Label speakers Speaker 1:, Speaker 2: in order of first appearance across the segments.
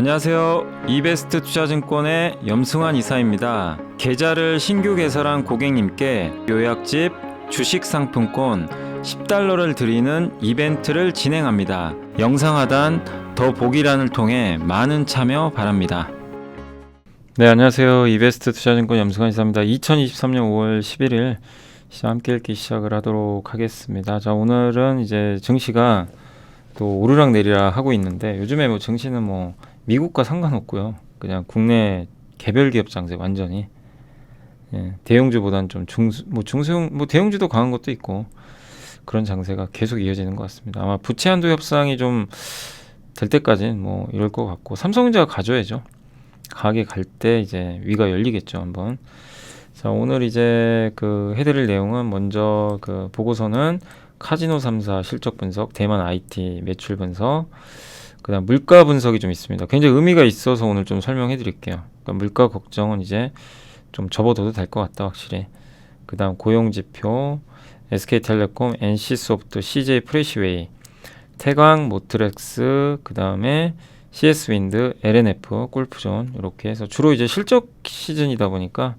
Speaker 1: 안녕하세요. 이베스트 투자증권의 염승환 이사입니다. 계좌를 신규 개설한 고객님께 요약집 주식 상품권 10달러를 드리는 이벤트를 진행합니다. 영상 하단 더 보기란을 통해 많은 참여 바랍니다. 네, 안녕하세요. 이베스트 투자증권 염승환 이사입니다. 2023년 5월 11일 시장 함께 읽기 시작을 하도록 하겠습니다. 자, 오늘은 이제 증시가 또 오르락 내리락 하고 있는데, 요즘에 뭐 증시는 뭐 미국과 상관없고요. 그냥 국내 개별 기업 장세 완전히, 대형주보다는 좀 중소형, 대형주도 강한 것도 있고 그런 장세가 계속 이어지는 것 같습니다. 아마 부채 한도 협상이 좀 될 때까지는 뭐 이럴 것 같고, 삼성전자가 가져야죠. 가게 갈 때 이제 위가 열리겠죠, 한번. 자, 오늘 이제 그 해드릴 내용은, 먼저 그 보고서는 카지노 3사 실적 분석, 대만 IT 매출 분석, 그다음 물가 분석이 좀 있습니다. 굉장히 의미가 있어서 오늘 좀 설명해 드릴게요. 그러니까 물가 걱정은 이제 좀 접어둬도 될 것 같다, 확실히. 그다음 고용지표, SK텔레콤, NC소프트, CJ 프레시웨이, 태광, 모트렉스, 그다음에 CS윈드, LNF, 골프존, 이렇게 해서 주로 이제 실적 시즌이다 보니까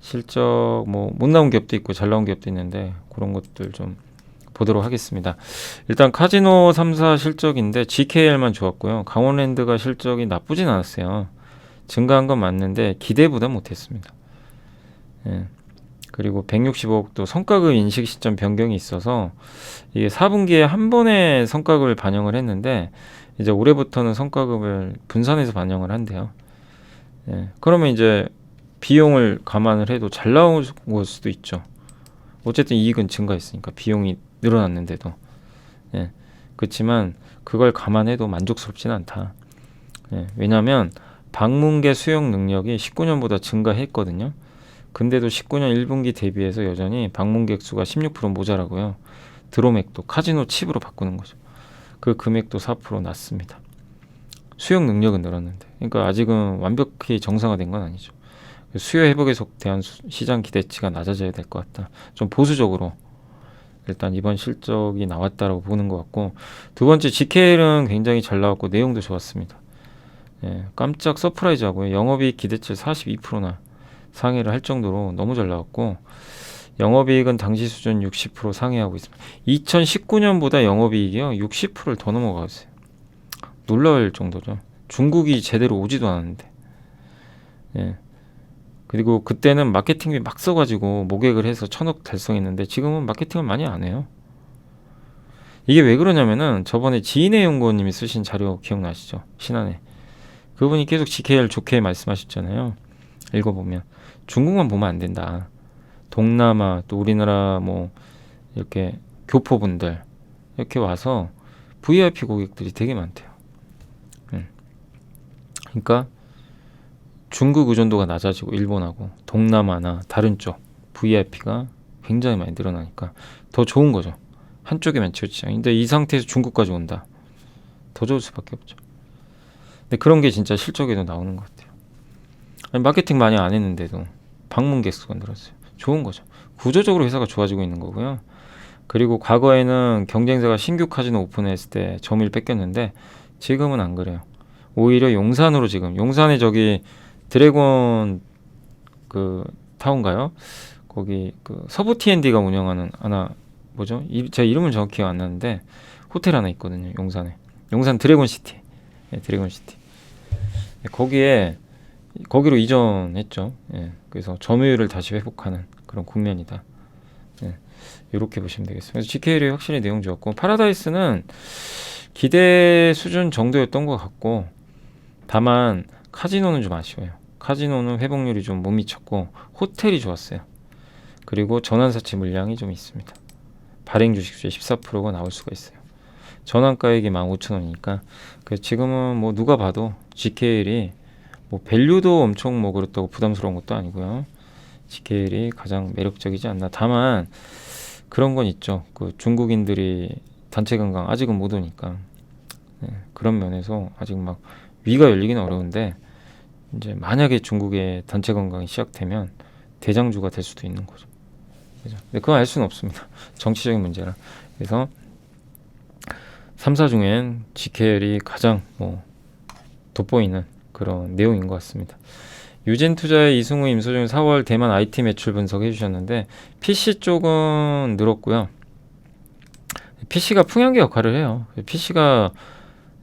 Speaker 1: 실적 뭐 못 나온 기업도 있고 잘 나온 기업도 있는데, 그런 것들 좀 보도록 하겠습니다. 일단 카지노 3사 실적인데 GKL만 좋았고요. 강원랜드가 실적이 나쁘진 않았어요. 증가한 건 맞는데 기대보다 못했습니다. 그리고 165억도 성과급 인식 시점 변경이 있어서 이게 4분기에 한 번에 성과급을 반영을 했는데, 이제 올해부터는 성과급을 분산해서 반영을 한대요. 그러면 이제 비용을 감안을 해도 잘 나올 수도 있죠. 어쨌든 이익은 증가했으니까, 비용이 늘어났는데도. 그렇지만 그걸 감안해도 만족스럽지는 않다. 왜냐하면 방문객 수용 능력이 19년보다 증가했거든요. 근데도 19년 1분기 대비해서 여전히 방문객 수가 16% 모자라고요. 드로맥도 카지노 칩으로 바꾸는 거죠. 그 금액도 4% 낮습니다. 수용 능력은 늘었는데, 그러니까 아직은 완벽히 정상화된 건 아니죠. 수요 회복에 대한 시장 기대치가 낮아져야 될 것 같다. 좀 보수적으로 일단 이번 실적이 나왔다라고 보는 것 같고, 두 번째 GKL은 굉장히 잘 나왔고 내용도 좋았습니다. 깜짝 서프라이즈하고요. 영업이익 기대치 42%나 상회를 할 정도로 너무 잘 나왔고, 영업이익은 당시 수준 60% 상회하고 있습니다. 2019년보다 영업이익이요 60%를 더 넘어가고 있어요. 놀라울 정도죠. 중국이 제대로 오지도 않았는데. 그리고 그때는 마케팅비 막 써가지고 모객을 해서 1,000억 달성했는데, 지금은 마케팅을 많이 안 해요. 이게 왜 그러냐면은, 저번에 지인의 연구원님이 쓰신 자료 기억나시죠? 신한에. 그분이 계속 GKL 좋게 말씀하셨잖아요. 읽어보면 중국만 보면 안 된다. 동남아, 또 우리나라 뭐 이렇게 교포분들 이렇게 와서 VIP 고객들이 되게 많대요. 그러니까 중국 의존도가 낮아지고, 일본하고 동남아나 다른 쪽 VIP가 굉장히 많이 늘어나니까 더 좋은 거죠. 한쪽에만 치우치자. 근데 이 상태에서 중국까지 온다. 더 좋을 수밖에 없죠. 근데 그런 게 진짜 실적에도 나오는 것 같아요. 아니, 마케팅 많이 안 했는데도 방문객 수가 늘었어요. 좋은 거죠. 구조적으로 회사가 좋아지고 있는 거고요. 그리고 과거에는 경쟁사가 신규 카지노 오픈했을 때 점유율 뺏겼는데, 지금은 안 그래요. 오히려 용산으로, 지금 용산에 저기 드래곤 그 타운가요? 거기 그 서부 T&D가 운영하는 하나, 뭐죠? 제 이름은 정확히 기억 안 나는데 호텔 하나 있거든요. 용산에. 용산 드래곤시티. 드래곤시티. 거기로 이전했죠. 그래서 점유율을 다시 회복하는 그런 국면이다. 이렇게 보시면 되겠습니다. 그래서 GKL이 확실히 내용 좋았고, 파라다이스는 기대 수준 정도였던 것 같고, 다만 카지노는 좀 아쉬워요. 카지노는 회복률이 좀 못 미쳤고, 호텔이 좋았어요. 그리고 전환사채 물량이 좀 있습니다. 발행 주식수의 14%가 나올 수가 있어요. 전환가액이 15,000원이니까 지금은 뭐 누가 봐도 GKL이 뭐 밸류도 엄청 뭐 그렇다고 부담스러운 것도 아니고요. GKL이 가장 매력적이지 않나. 다만 그런 건 있죠. 그 중국인들이 단체 관광 아직은 못 오니까, 그런 면에서 아직 막 위가 열리기는 어려운데, 이제 만약에 중국의 단체 관광이 시작되면 대장주가 될 수도 있는 거죠. 그죠? 근데 그건 알 수는 없습니다. 정치적인 문제라. 그래서 3사 중엔 GKL이 가장 뭐 돋보이는 그런 내용인 것 같습니다. 유진투자의 이승우, 임소정 4월 대만 IT 매출 분석해 주셨는데 PC 쪽은 늘었고요. PC가 풍향기 역할을 해요. PC가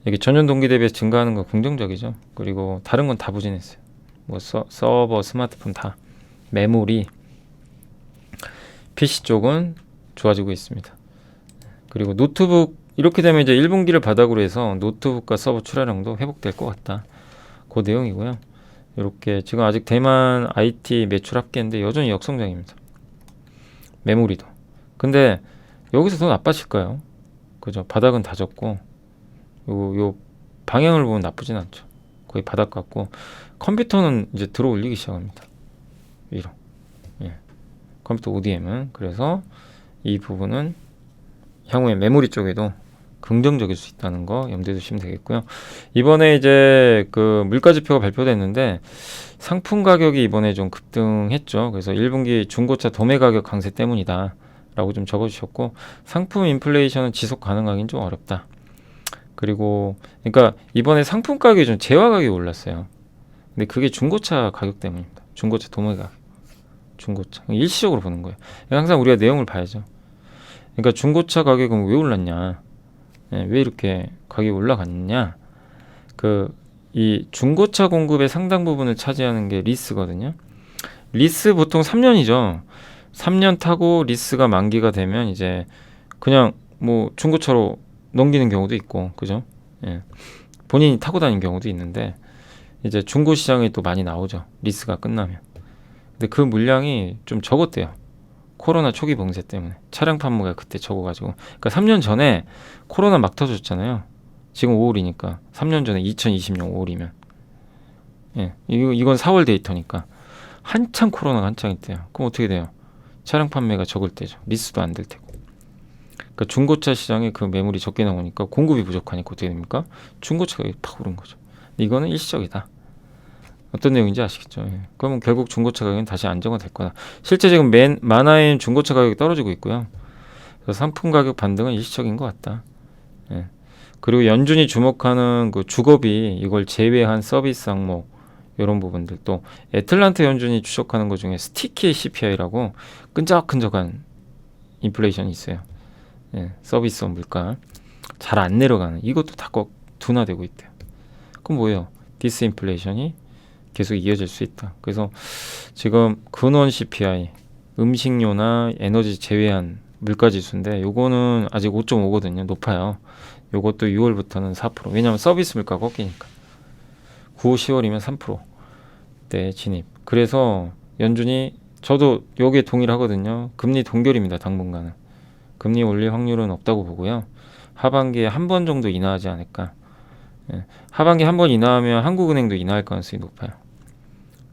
Speaker 1: 이게 전년 동기 대비 증가하는 거 긍정적이죠. 그리고 다른 건 다 부진했어요. 뭐 서버, 스마트폰 다 메모리, PC 쪽은 좋아지고 있습니다. 그리고 노트북 이렇게 되면 이제 1분기를 바닥으로 해서 노트북과 서버 출하량도 회복될 것 같다. 그 내용이고요. 이렇게 지금 아직 대만 IT 매출 합계인데 여전히 역성장입니다. 메모리도. 근데 여기서 더 나빠질까요? 그죠? 바닥은 다졌고 요 방향을 보면 나쁘진 않죠. 거의 바닥 같고 컴퓨터는 이제 들어 올리기 시작합니다. 위로. 예. 컴퓨터 ODM은 그래서 이 부분은 향후에 메모리 쪽에도 긍정적일 수 있다는 거 염두에 두시면 되겠고요. 이번에 이제 그 물가 지표가 발표됐는데 상품 가격이 이번에 좀 급등했죠. 그래서 1분기 중고차 도매 가격 강세 때문이다 라고 좀 적어주셨고 상품 인플레이션은 지속 가능하긴 좀 어렵다. 그리고 그러니까 이번에 상품 가격이 좀 재화 가격이 올랐어요. 근데 그게 중고차 가격 때문입니다. 중고차 도매 가격. 중고차. 일시적으로 보는 거예요. 항상 우리가 내용을 봐야죠. 그러니까 중고차 가격은 왜 올랐냐? 왜 이렇게 가격이 올라갔냐? 이 중고차 공급의 상당 부분을 차지하는 게 리스거든요. 리스 보통 3년이죠. 3년 타고 리스가 만기가 되면 이제 그냥 뭐 중고차로 넘기는 경우도 있고, 그죠? 예. 본인이 타고 다니는 경우도 있는데 이제 중고 시장에 또 많이 나오죠. 리스가 끝나면. 근데 그 물량이 좀 적었대요. 코로나 초기 봉쇄 때문에 차량 판매가 그때 적어가지고 그러니까 3년 전에 코로나 막 터졌잖아요. 지금 5월이니까 3년 전에 2020년 5월이면 예, 이건 4월 데이터니까 한창 코로나가 한창 때요. 그럼 어떻게 돼요? 차량 판매가 적을 때죠. 리스도 안 될 테고. 그러니까 중고차 시장에 그 매물이 적게 나오니까 공급이 부족하니까 어떻게 됩니까? 중고차가 팍 오른 거죠. 이거는 일시적이다. 어떤 내용인지 아시겠죠? 예. 그러면 결국 중고차 가격은 다시 안정화 될 거다. 실제 지금 만화엔 중고차 가격이 떨어지고 있고요. 그래서 상품 가격 반등은 일시적인 것 같다. 예. 그리고 연준이 주목하는 그 주거비 이걸 제외한 서비스 항목 이런 부분들 또 애틀란타 연준이 추적하는 것 중에 스티키 CPI라고 끈적끈적한 인플레이션이 있어요. 예. 서비스 물가 잘 안 내려가는 이것도 다 둔화되고 있대요. 그럼 뭐예요? 디스인플레이션이 계속 이어질 수 있다. 그래서 지금 근원 CPI, 음식료나 에너지 제외한 물가 지수인데 요거는 아직 5.5거든요. 높아요. 요것도 6월부터는 4%. 왜냐하면 서비스 물가가 꺾이니까. 9, 10월이면 3%대 진입. 그래서 연준이 저도 여기에 동의를 하거든요. 금리 동결입니다. 당분간은. 금리 올릴 확률은 없다고 보고요. 하반기에 한 번 정도 인하하지 않을까. 예. 하반기에 한 번 인하하면 한국은행도 인하할 가능성이 높아요.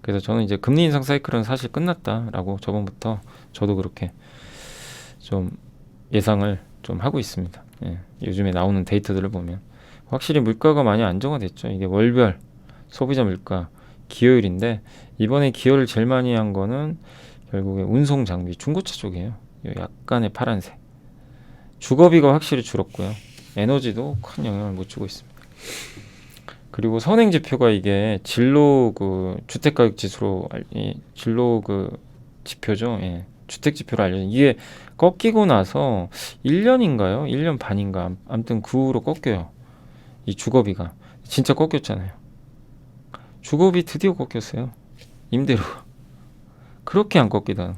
Speaker 1: 그래서 저는 이제 금리 인상 사이클은 사실 끝났다라고 저번부터 저도 그렇게 좀 예상을 좀 하고 있습니다. 예, 요즘에 나오는 데이터들을 보면 확실히 물가가 많이 안정화됐죠. 이게 월별 소비자 물가 기여율인데 이번에 기여를 제일 많이 한 거는 결국에 운송 장비 중고차 쪽이에요. 약간의 파란색. 주거비가 확실히 줄었고요. 에너지도 큰 영향을 못 주고 있습니다. 그리고 선행 지표가 이게 진로 그 주택 가격 지수로 진로 그 지표죠. 예. 주택 지표로 알려진 이게 꺾이고 나서 1년인가요? 1년 반인가? 아무튼 그 후로 꺾여요. 이 주거비가 진짜 꺾였잖아요. 주거비 드디어 꺾였어요. 임대료 그렇게 안 꺾이다.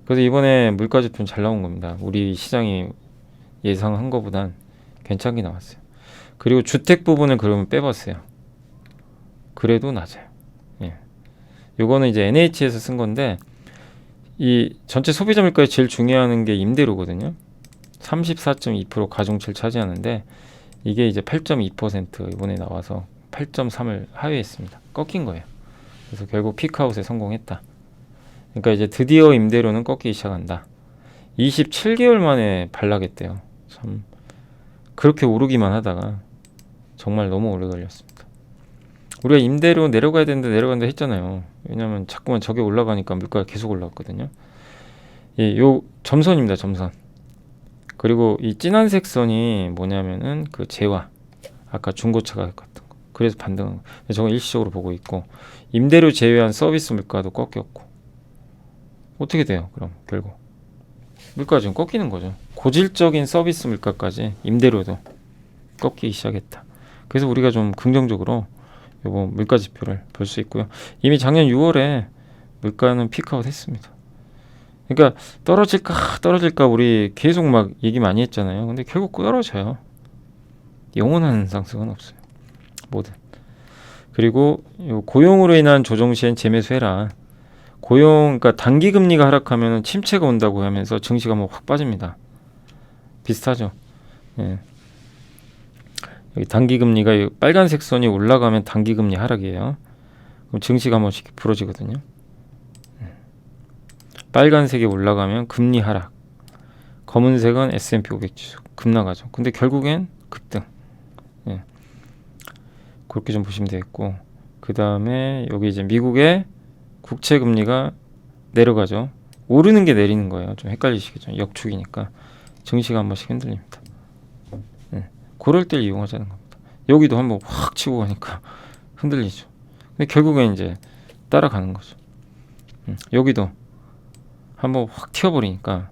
Speaker 1: 그래서 이번에 물가 지표는 잘 나온 겁니다. 우리 시장이 예상한 것보단 괜찮게 나왔어요. 그리고 주택 부분을 그러면 빼봤어요. 그래도 낮아요. 예. 요거는 이제 NH에서 쓴 건데 이 전체 소비자 물가에 제일 중요한 게 임대료거든요. 34.2% 가중치를 차지하는데 이게 이제 8.2% 이번에 나와서 8.3을 하회했습니다. 꺾인 거예요. 그래서 결국 피크아웃에 성공했다. 그러니까 이제 드디어 임대료는 꺾이기 시작한다. 27개월 만에 반락했대요. 참 그렇게 오르기만 하다가 정말 너무 오래 걸렸습니다. 우리가 임대료 내려가야 되는데 내려간다 했잖아요. 왜냐하면 자꾸만 저게 올라가니까 물가가 계속 올라갔거든요. 예, 요 점선입니다. 점선. 그리고 이 진한색 선이 뭐냐면은 그 재화. 아까 중고차 가격 같은 거. 그래서 반등. 저건 일시적으로 보고 있고 임대료 제외한 서비스 물가도 꺾였고 어떻게 돼요? 그럼 결국 물가 지금 꺾이는 거죠. 고질적인 서비스 물가까지 임대료도 꺾이기 시작했다. 그래서 우리가 좀 긍정적으로 요거 물가 지표를 볼 수 있고요. 이미 작년 6월에 물가는 피크아웃 했습니다. 그러니까 떨어질까 우리 계속 막 얘기 많이 했잖아요. 근데 결국 떨어져요. 영원한 상승은 없어요. 뭐든. 그리고 요 고용으로 인한 조정 시엔 재매수해라. 그러니까 단기 금리가 하락하면 침체가 온다고 하면서 증시가 뭐 확 빠집니다. 비슷하죠. 예. 여기 단기 금리가 빨간색 선이 올라가면 단기 금리 하락이에요. 그럼 증시가 한 번씩 부러지거든요. 빨간색이 올라가면 금리 하락. 검은색은 S&P 500 지수 급나가죠. 근데 결국엔 급등. 예. 그렇게 좀 보시면 되겠고, 그 다음에 여기 이제 미국의 국채 금리가 내려가죠. 오르는 게 내리는 거예요. 좀 헷갈리시겠죠. 역축이니까 증시가 한 번씩 흔들립니다. 예. 그럴 때 이용하자는 겁니다. 여기도 한번 확 치고 가니까 흔들리죠. 근데 결국엔 이제 따라가는 거죠. 여기도 한번 확 튀어버리니까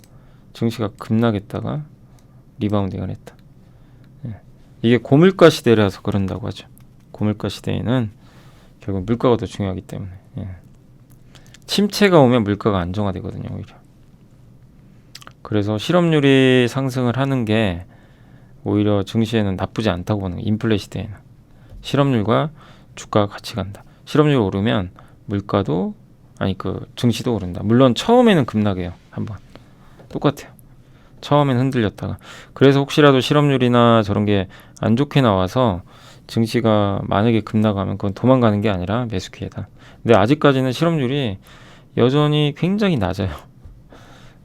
Speaker 1: 증시가 급락했다가 리바운딩을 했다. 예. 이게 고물가 시대라서 그런다고 하죠. 고물가 시대에는 결국 물가가 더 중요하기 때문에. 예. 침체가 오면 물가가 안정화되거든요. 오히려. 그래서 실업률이 상승을 하는 게 오히려 증시에는 나쁘지 않다고 보는 거예요. 인플레 시대에는. 실업률과 주가가 같이 간다. 실업률이 오르면 물가도 증시도 오른다. 물론 처음에는 급락해요. 한번. 똑같아요. 처음엔 흔들렸다가. 그래서 혹시라도 실업률이나 저런 게 안 좋게 나와서 증시가 만약에 급락하면 그건 도망가는 게 아니라 매수 기회다. 근데 아직까지는 실업률이 여전히 굉장히 낮아요.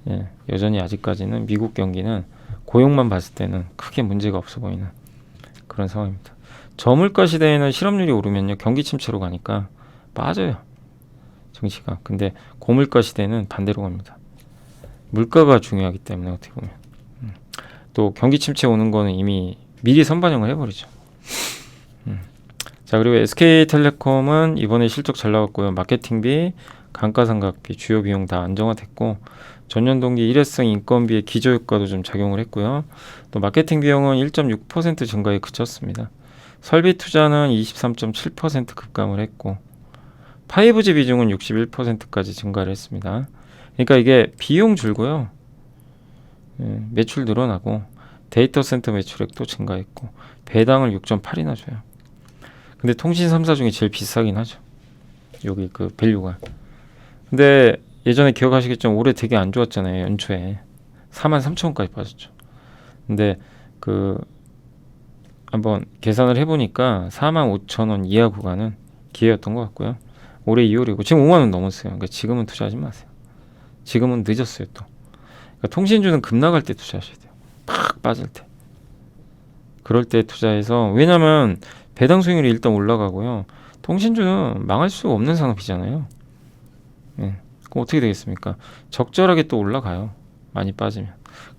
Speaker 1: 예, 여전히 아직까지는 미국 경기는 고용만 봤을 때는 크게 문제가 없어 보이는 그런 상황입니다. 저물가 시대에는 실업률이 오르면요 경기 침체로 가니까 빠져요. 증시가. 근데 고물가 시대는 반대로 갑니다. 물가가 중요하기 때문에 어떻게 보면 또 경기 침체 오는 거는 이미 미리 선반영을 해버리죠. 자, 그리고 SK텔레콤은 이번에 실적 잘 나왔고요. 마케팅비, 감가상각비, 주요 비용 다 안정화됐고 전년 동기 일회성 인건비의 기저효과도 좀 작용을 했고요. 또 마케팅 비용은 1.6% 증가에 그쳤습니다. 설비 투자는 23.7% 급감을 했고 5G 비중은 61%까지 증가를 했습니다. 그러니까 이게 비용 줄고요. 매출 늘어나고 데이터 센터 매출액도 증가했고 배당을 6.8이나 줘요. 근데 통신 3사 중에 제일 비싸긴 하죠. 여기 그 밸류가. 근데 예전에 기억하시겠지만 올해 되게 안 좋았잖아요. 연초에 43,000원까지 빠졌죠. 근데 한번 계산을 해보니까 45,000원 이하 구간은 기회였던 것 같고요. 올해 2월이고 지금 5만원 넘었어요. 그러니까 지금은 투자하지 마세요. 지금은 늦었어요 또. 그러니까 통신주는 급락할 때 투자하셔야 돼요. 팍 빠질 때. 그럴 때 투자해서, 왜냐면 배당 수익률이 일단 올라가고요. 통신주는 망할 수 없는 산업이잖아요. 예. 그럼 어떻게 되겠습니까? 적절하게 또 올라가요. 많이 빠지면.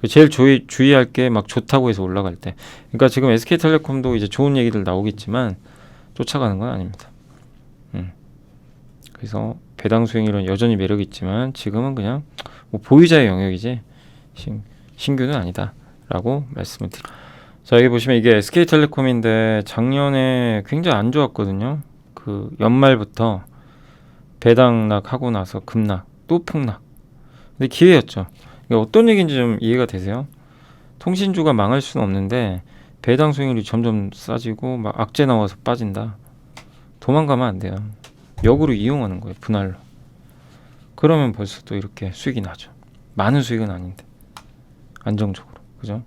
Speaker 1: 제일 주의할 게 막 좋다고 해서 올라갈 때. 그러니까 지금 SK텔레콤도 이제 좋은 얘기들 나오겠지만 쫓아가는 건 아닙니다. 그래서 배당 수익률은 여전히 매력이 있지만 지금은 그냥 뭐 보유자의 영역이지 신규는 아니다라고 말씀을 드립니다. 자, 여기 보시면 이게 SK텔레콤인데 작년에 굉장히 안 좋았거든요. 그 연말부터 배당락 하고 나서 급락 또 폭락. 근데 기회였죠. 그러니까 어떤 얘기인지 좀 이해가 되세요? 통신주가 망할 수는 없는데 배당 수익률이 점점 싸지고 막 악재 나와서 빠진다. 도망가면 안 돼요. 역으로 이용하는 거예요. 분할로. 그러면 벌써 또 이렇게 수익이 나죠. 많은 수익은 아닌데 안정적으로. 그죠?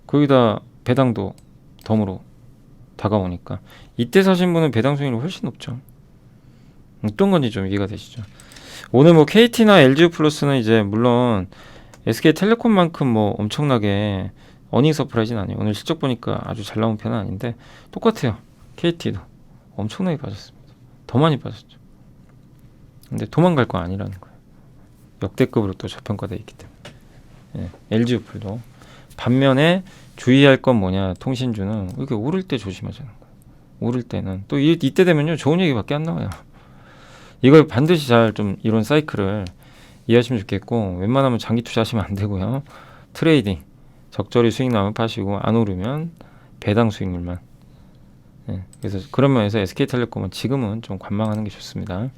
Speaker 1: 거기다 배당도 덤으로 다가오니까 이때 사신 분은 배당 수익률이 훨씬 높죠. 어떤 건지 좀 이해가 되시죠? 오늘 뭐 KT나 LG 플러스는 이제 물론 SK텔레콤만큼 뭐 엄청나게 어닝 서프라이즈는 아니에요. 오늘 실적 보니까 아주 잘 나온 편은 아닌데 똑같아요. KT도 엄청나게 빠졌습니다. 더 많이 빠졌죠. 근데 도망갈 거 아니라는 거예요. 역대급으로 또 저평가되어 있기 때문에. LG 플도 반면에 주의할 건 뭐냐, 통신주는 이렇게 오를 때 조심하자는 거예요. 오를 때는 또 이때 되면요 좋은 얘기밖에 안 나와요. 이걸 반드시 잘 좀 이런 사이클을 이해하시면 좋겠고, 웬만하면 장기 투자하시면 안 되고요. 트레이딩 적절히 수익 나면 파시고 안 오르면 배당 수익률만. 그래서 그런 면에서 SK텔레콤은 지금은 좀 관망하는 게 좋습니다.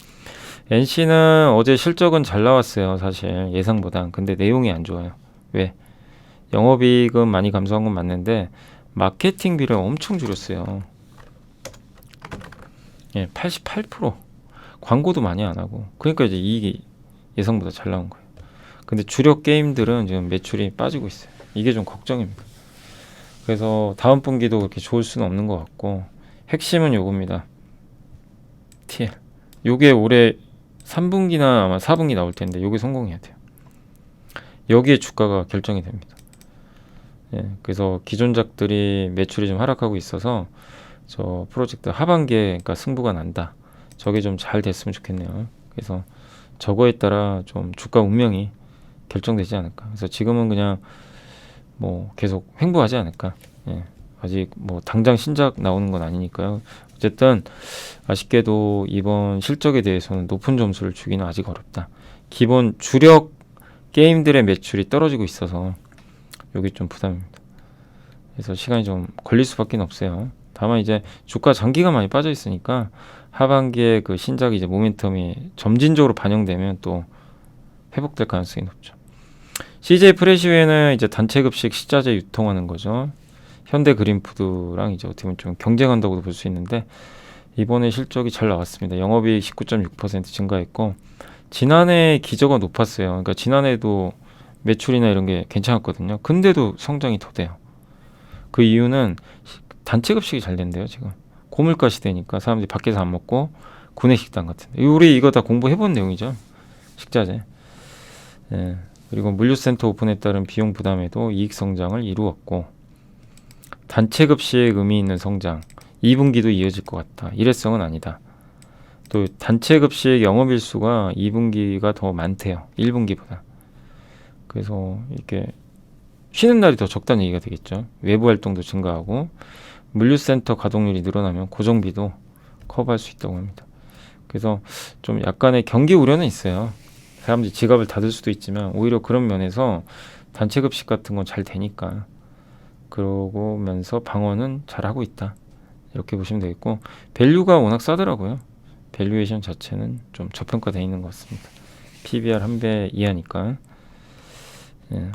Speaker 1: NC는 어제 실적은 잘 나왔어요. 사실 예상보다. 근데 내용이 안 좋아요. 왜? 영업이익은 많이 감소한 건 맞는데 마케팅비를 엄청 줄였어요. 88%. 광고도 많이 안 하고. 그러니까 이제 이익이 예상보다 잘 나온 거예요. 근데 주력 게임들은 지금 매출이 빠지고 있어요. 이게 좀 걱정입니다. 그래서 다음 분기도 그렇게 좋을 수는 없는 것 같고, 핵심은 요겁니다. TL. 요게 올해 3분기나 아마 4분기 나올 텐데 요게 성공해야 돼요. 여기에 주가가 결정이 됩니다. 그래서 기존작들이 매출이 좀 하락하고 있어서 저 프로젝트 하반기에 그러니까 승부가 난다. 저게 좀 잘 됐으면 좋겠네요. 그래서 저거에 따라 좀 주가 운명이 결정되지 않을까. 그래서 지금은 그냥 뭐 계속 횡보하지 않을까. 아직 뭐 당장 신작 나오는 건 아니니까요. 어쨌든 아쉽게도 이번 실적에 대해서는 높은 점수를 주기는 아직 어렵다. 기본 주력 게임들의 매출이 떨어지고 있어서 여기 좀 부담입니다. 그래서 시간이 좀 걸릴 수밖에 없어요. 다만 이제 주가 장기가 많이 빠져 있으니까 하반기에 그 신작이 이제 모멘텀이 점진적으로 반영되면 또 회복될 가능성이 높죠. CJ 프레시웨는 이제 단체급식 식자재 유통하는 거죠. 현대 그린푸드랑 이제 어떻게 보면 좀 경쟁한다고도 볼 수 있는데 이번에 실적이 잘 나왔습니다. 영업이익 19.6% 증가했고 지난해 기저가 높았어요. 그러니까 지난해도 매출이나 이런 게 괜찮았거든요. 근데도 성장이 더 돼요. 그 이유는 단체급식이 잘 된대요. 지금 고물가 시대니까 사람들이 밖에서 안 먹고 구내식당 같은데, 우리 이거 다 공부해본 내용이죠. 식자재. 그리고 물류센터 오픈에 따른 비용 부담에도 이익 성장을 이루었고, 단체급식 의미 있는 성장 2분기도 이어질 것 같다. 일회성은 아니다. 또 단체급식 영업일수가 2분기가 더 많대요. 1분기보다. 그래서 이렇게 쉬는 날이 더 적다는 얘기가 되겠죠. 외부 활동도 증가하고 물류센터 가동률이 늘어나면 고정비도 커버할 수 있다고 합니다. 그래서 좀 약간의 경기 우려는 있어요. 사람들이 지갑을 닫을 수도 있지만 오히려 그런 면에서 단체급식 같은 건 잘 되니까 그러면서 방어는 잘하고 있다. 이렇게 보시면 되겠고, 밸류가 워낙 싸더라고요. 밸류에이션 자체는 좀 저평가되어 있는 것 같습니다. PBR 1배 이하니까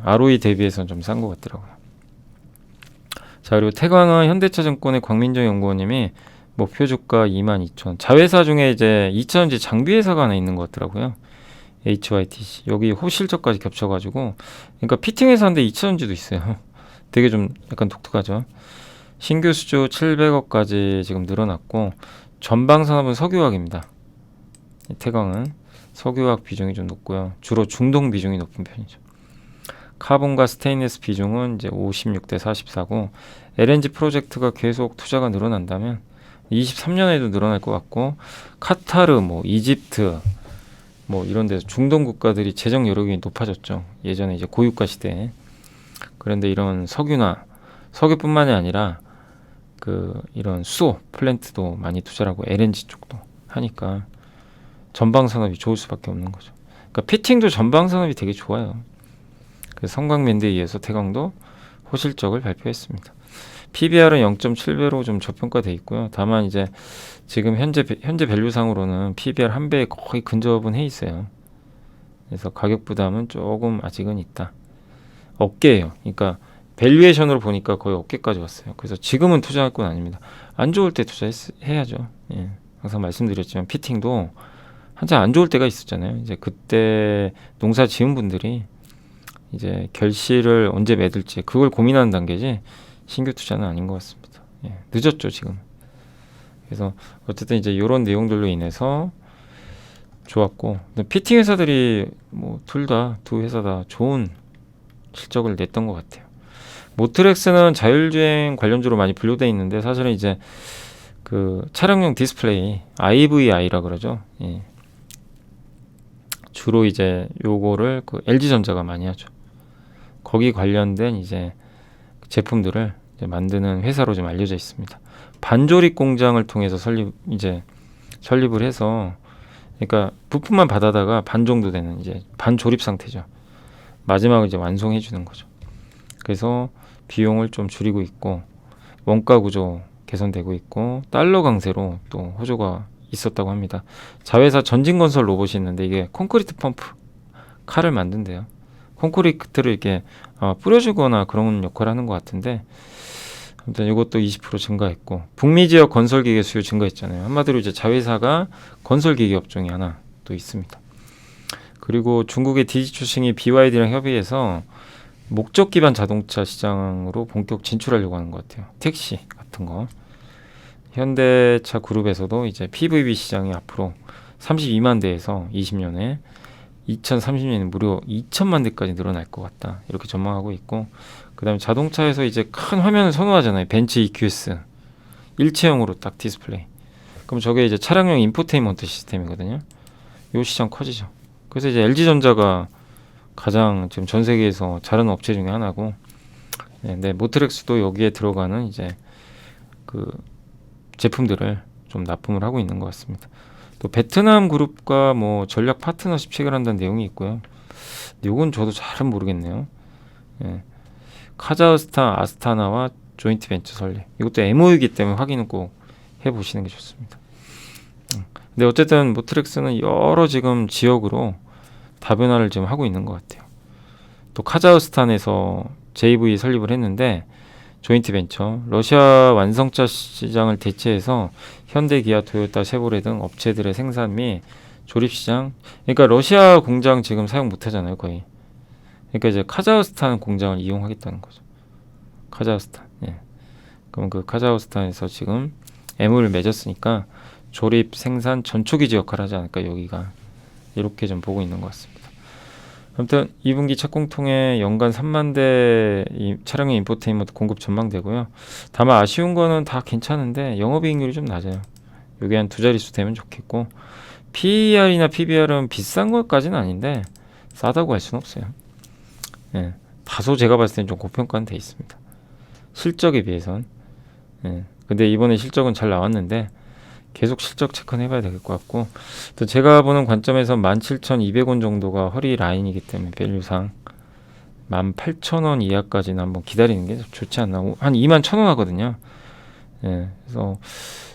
Speaker 1: ROE 대비해서는 좀 싼 것 같더라고요. 자, 그리고 태광은 현대차증권의 광민정 연구원님이 목표 주가 22,000. 자회사 중에 이제 2,000지 장비회사가 하나 있는 것 같더라고요. HYTC. 여기 호실적까지 겹쳐가지고, 그러니까 피팅 회사인데 2,000지도 있어요. 되게 좀 약간 독특하죠. 신규 수주 700억까지 지금 늘어났고, 전방 산업은 석유화학입니다. 태광은 석유화학 비중이 좀 높고요. 주로 중동 비중이 높은 편이죠. 카본과 스테인리스 비중은 이제 56대 44고, LNG 프로젝트가 계속 투자가 늘어난다면 23년에도 늘어날 것 같고, 카타르, 뭐 이집트, 뭐 이런 데서 중동 국가들이 재정 여력이 높아졌죠. 예전에 이제 고유가 시대에. 그런데 이런 석유나 석유뿐만이 아니라 그 이런 수소 플랜트도 많이 투자를 하고 LNG 쪽도 하니까 전방 산업이 좋을 수밖에 없는 거죠. 그러니까 피팅도 전방 산업이 되게 좋아요. 그래서 성광밴드에 의해서 태광도 호실적을 발표했습니다. PBR은 0.7배로 좀 저평가돼 있고요. 다만 이제 지금 현재 밸류상으로는 PBR 1배에 거의 근접은 해 있어요. 그래서 가격 부담은 조금 아직은 있다. 어깨예요. 그러니까 밸류에이션으로 보니까 거의 어깨까지 왔어요. 그래서 지금은 투자할 건 아닙니다. 안 좋을 때 투자해야죠. 항상 말씀드렸지만 피팅도 한참 안 좋을 때가 있었잖아요. 이제 그때 농사 지은 분들이 이제 결실을 언제 맺을지 그걸 고민하는 단계지 신규 투자는 아닌 것 같습니다. 늦었죠 지금. 그래서 어쨌든 이제 이런 내용들로 인해서 좋았고, 피팅 회사들이 뭐 두 회사 다 좋은 실적을 냈던 것 같아요. 모트렉스는 자율주행 관련주로 많이 분류되어 있는데 사실은 이제 그 차량용 디스플레이 IVI라 그러죠. 주로 이제 요거를 그 LG전자가 많이 하죠. 거기 관련된 이제 제품들을 이제 만드는 회사로 좀 알려져 있습니다. 반조립 공장을 통해서 설립을 해서, 그러니까 부품만 받아다가 반 정도 되는 이제 반조립 상태죠. 마지막을 이제 완성해 주는 거죠. 그래서 비용을 좀 줄이고 있고, 원가 구조 개선되고 있고, 달러 강세로 또 호조가 있었다고 합니다. 자회사 전진건설 로봇이 있는데 이게 콘크리트 펌프 칼을 만든대요. 콘크리트를 이렇게 뿌려주거나 그런 역할을 하는 것 같은데, 아무튼 이것도 20% 증가했고, 북미 지역 건설기계 수요 증가했잖아요. 한마디로 이제 자회사가 건설기계 업종이 하나 또 있습니다. 그리고 중국의 디지추싱이 BYD랑 협의해서 목적 기반 자동차 시장으로 본격 진출하려고 하는 것 같아요. 택시 같은 거. 현대차 그룹에서도 이제 PVB 시장이 앞으로 32만 대에서 20년에 2030년에 무려 2천만 대까지 늘어날 것 같다. 이렇게 전망하고 있고, 그 다음에 자동차에서 이제 큰 화면을 선호하잖아요. 벤츠 EQS. 일체형으로 딱 디스플레이. 그럼 저게 이제 차량용 인포테인먼트 시스템이거든요. 이 시장 커지죠. 그래서 이제 LG전자가 가장 지금 전 세계에서 잘하는 업체 중에 하나고, 네, 모트렉스도 여기에 들어가는 이제 그 제품들을 좀 납품을 하고 있는 것 같습니다. 또 베트남 그룹과 뭐 전략 파트너십 체결한다는 내용이 있고요. 이건 저도 잘은 모르겠네요. 예. 카자흐스탄 아스타나와 조인트 벤처 설립. 이것도 MOU이기 때문에 확인은 꼭 해보시는 게 좋습니다. 근데 어쨌든 모트렉스는 여러 지금 지역으로 다변화를 지금 하고 있는 것 같아요. 또 카자흐스탄에서 JV 설립을 했는데, 조인트 벤처, 러시아 완성차 시장을 대체해서 현대, 기아, 토요타, 쉐보레 등 업체들의 생산 및 조립 시장. 그러니까 러시아 공장 지금 사용 못 하잖아요, 거의. 그러니까 이제 카자흐스탄 공장을 이용하겠다는 거죠. 카자흐스탄. 예. 그럼 그 카자흐스탄에서 지금 MOU를 맺었으니까 조립, 생산, 전초기지 역할을 하지 않을까, 여기가. 이렇게 좀 보고 있는 것 같습니다. 아무튼 2분기 착공통에 연간 3만 대 차량용 인포테인먼트 공급 전망되고요. 다만 아쉬운 거는 다 괜찮은데 영업이익률이 좀 낮아요. 이게 한 두 자릿수 되면 좋겠고, PER이나 PBR은 비싼 것까지는 아닌데 싸다고 할 수는 없어요. 예, 다소 제가 봤을 때는 좀 고평가는 돼 있습니다. 실적에 비해선. 예, 근데 이번에 실적은 잘 나왔는데 계속 실적 체크는 해봐야 될 것 같고, 또 제가 보는 관점에서 17,200원 정도가 허리 라인이기 때문에 밸류상 18,000원 이하까지는 한번 기다리는 게 좋지 않나. 한 21,000원 하거든요. 예, 그래서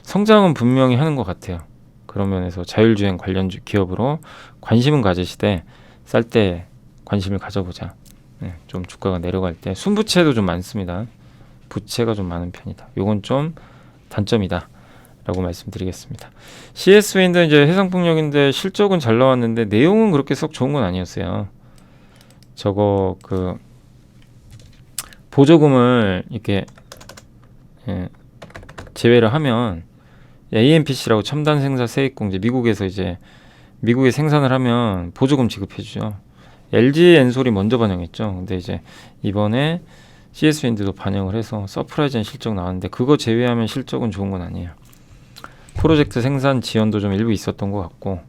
Speaker 1: 성장은 분명히 하는 것 같아요. 그런 면에서 자율주행 관련 기업으로 관심은 가지시되 쌀 때 관심을 가져보자. 예, 좀 주가가 내려갈 때 순부채도 좀 많습니다. 부채가 좀 많은 편이다. 요건 좀 단점이다 라고 말씀드리겠습니다. CS윈드 이제 해상풍력인데 실적은 잘 나왔는데 내용은 그렇게 썩 좋은 건 아니었어요. 저거 그 보조금을 이렇게 제외를 하면 AMPC라고 첨단 생산 세액공제, 미국에서 이제 미국에 생산을 하면 보조금 지급해주죠. LG 엔솔이 먼저 반영했죠. 근데 이제 이번에 CS윈드도 반영을 해서 서프라이즈한 실적 나왔는데, 그거 제외하면 실적은 좋은 건 아니에요. 프로젝트 생산 지연도 좀 일부 있었던 것 같고,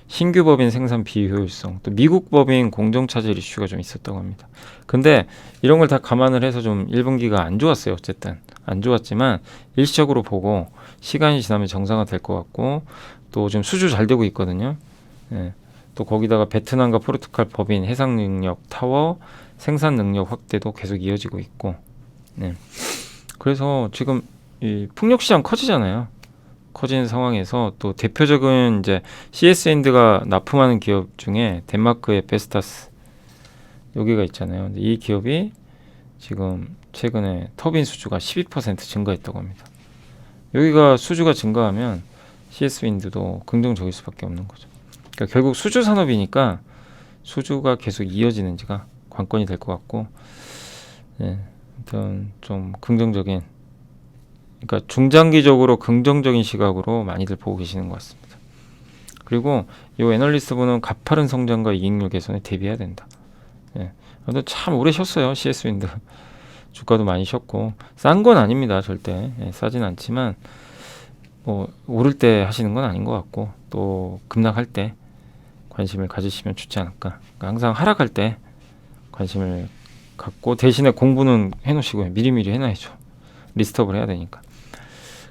Speaker 1: 신규 법인 생산 비효율성, 또 미국 법인 공정차질 이슈가 좀 있었다고 합니다. 근데 이런 걸 다 감안을 해서 좀 1분기가 안 좋았어요. 어쨌든 안 좋았지만 일시적으로 보고 시간이 지나면 정상화 될 것 같고, 또 지금 수주 잘 되고 있거든요. 예. 또 거기다가 베트남과 포르투갈 법인 해상 능력 타워 생산 능력 확대도 계속 이어지고 있고, 네. 그래서 지금 이 풍력 시장 커지잖아요. 커지는 상황에서 또 대표적인 이제 CS엔드가 납품하는 기업 중에 덴마크의 베스타스 여기가 있잖아요. 근데 이 기업이 지금 최근에 터빈 수주가 12% 증가했다고 합니다. 여기가 수주가 증가하면 CS윈드도 긍정적일 수밖에 없는 거죠. 그러니까 결국 수주 산업이니까 수주가 계속 이어지는지가 관건이 될 것 같고, 네, 아무튼 좀 긍정적인, 그러니까 중장기적으로 긍정적인 시각으로 많이들 보고 계시는 것 같습니다. 그리고 이 애널리스트분은 가파른 성장과 이익률 개선에 대비해야 된다. 예. 참 오래 쉬었어요. CS윈드 주가도 많이 쉬었고, 싼 건 아닙니다. 절대 싸진 않지만 뭐 오를 때 하시는 건 아닌 것 같고, 또 급락할 때 관심을 가지시면 좋지 않을까. 그러니까 항상 하락할 때 관심을 같고 대신에 공부는 해놓으시고요. 미리미리 해놔야죠. 리스트업을 해야 되니까